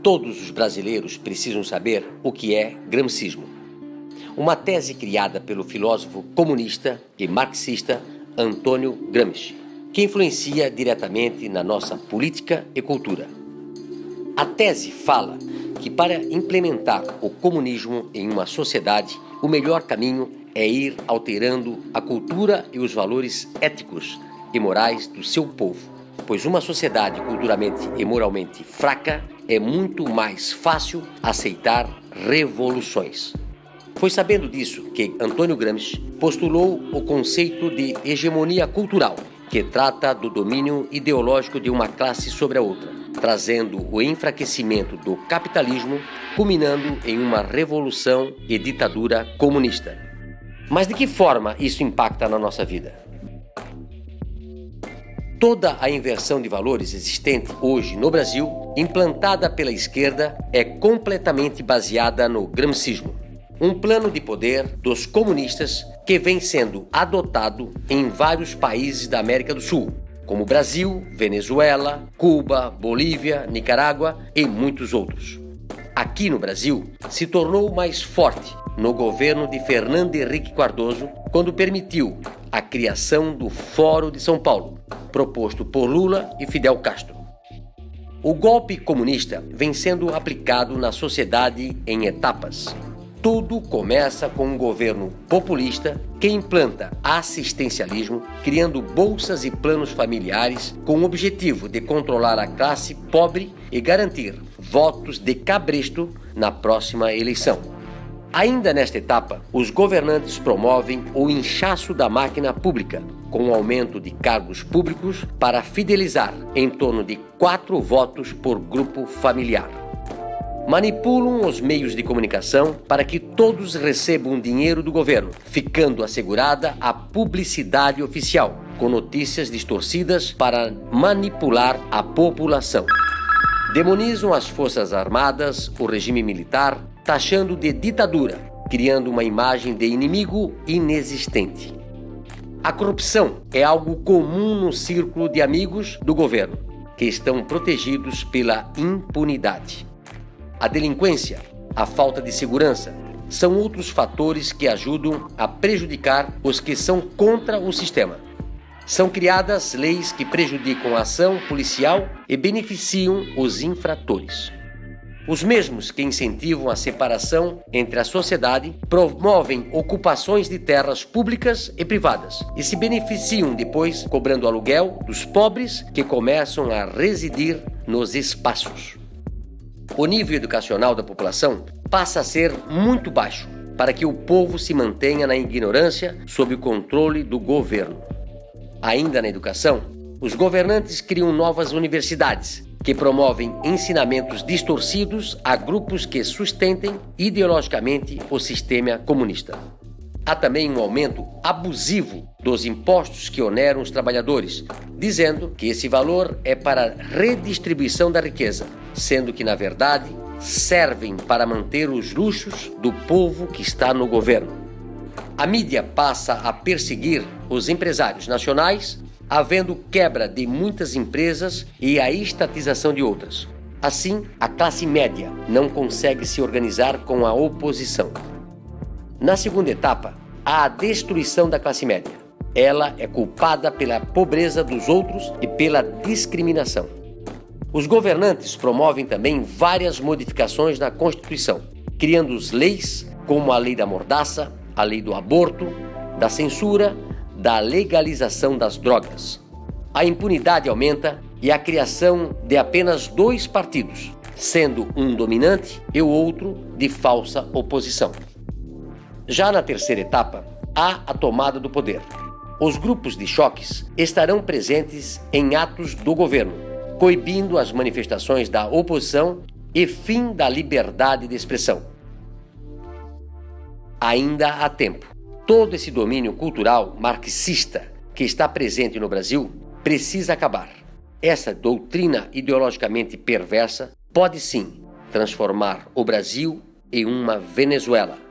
Todos os brasileiros precisam saber o que é gramscismo. Uma tese criada pelo filósofo comunista e marxista Antônio Gramsci, que influencia diretamente na nossa política e cultura. A tese fala que para implementar o comunismo em uma sociedade, o melhor caminho é ir alterando a cultura e os valores éticos e morais do seu povo, pois uma sociedade culturalmente e moralmente fraca é muito mais fácil aceitar revoluções. Foi sabendo disso que Antônio Gramsci postulou o conceito de hegemonia cultural, que trata do domínio ideológico de uma classe sobre a outra, trazendo o enfraquecimento do capitalismo, culminando em uma revolução e ditadura comunista. Mas de que forma isso impacta na nossa vida? Toda a inversão de valores existente hoje no Brasil, implantada pela esquerda, é completamente baseada no gramscismo, um plano de poder dos comunistas que vem sendo adotado em vários países da América do Sul, como Brasil, Venezuela, Cuba, Bolívia, Nicarágua e muitos outros. Aqui no Brasil, se tornou mais forte no governo de Fernando Henrique Cardoso, quando permitiu a criação do Fórum de São Paulo, proposto por Lula e Fidel Castro. O golpe comunista vem sendo aplicado na sociedade em etapas. Tudo começa com um governo populista que implanta assistencialismo, criando bolsas e planos familiares com o objetivo de controlar a classe pobre e garantir votos de cabresto na próxima eleição. Ainda nesta etapa, os governantes promovem o inchaço da máquina pública, com o aumento de cargos públicos para fidelizar em torno de 4 votos por grupo familiar. Manipulam os meios de comunicação para que todos recebam dinheiro do governo, ficando assegurada a publicidade oficial, com notícias distorcidas para manipular a população. Demonizam as forças armadas, o regime militar, taxando de ditadura, criando uma imagem de inimigo inexistente. A corrupção é algo comum no círculo de amigos do governo, que estão protegidos pela impunidade. A delinquência, a falta de segurança, são outros fatores que ajudam a prejudicar os que são contra o sistema. São criadas leis que prejudicam a ação policial e beneficiam os infratores. Os mesmos que incentivam a separação entre a sociedade promovem ocupações de terras públicas e privadas e se beneficiam depois cobrando aluguel dos pobres que começam a residir nos espaços. O nível educacional da população passa a ser muito baixo para que o povo se mantenha na ignorância sob o controle do governo. Ainda na educação, os governantes criam novas universidades que promovem ensinamentos distorcidos a grupos que sustentem ideologicamente o sistema comunista. Há também um aumento abusivo dos impostos que oneram os trabalhadores, dizendo que esse valor é para redistribuição da riqueza, sendo que, na verdade, servem para manter os luxos do povo que está no governo. A mídia passa a perseguir os empresários nacionais, havendo quebra de muitas empresas e a estatização de outras. Assim, a classe média não consegue se organizar com a oposição. Na segunda etapa, há a destruição da classe média. Ela é culpada pela pobreza dos outros e pela discriminação. Os governantes promovem também várias modificações na Constituição, criando leis como a lei da mordaça, a lei do aborto, da censura, da legalização das drogas. A impunidade aumenta e a criação de apenas 2 partidos, sendo um dominante e o outro de falsa oposição. Já na terceira etapa, há a tomada do poder. Os grupos de choques estarão presentes em atos do governo, coibindo as manifestações da oposição e fim da liberdade de expressão. Ainda há tempo. Todo esse domínio cultural marxista que está presente no Brasil precisa acabar. Essa doutrina ideologicamente perversa pode sim transformar o Brasil em uma Venezuela.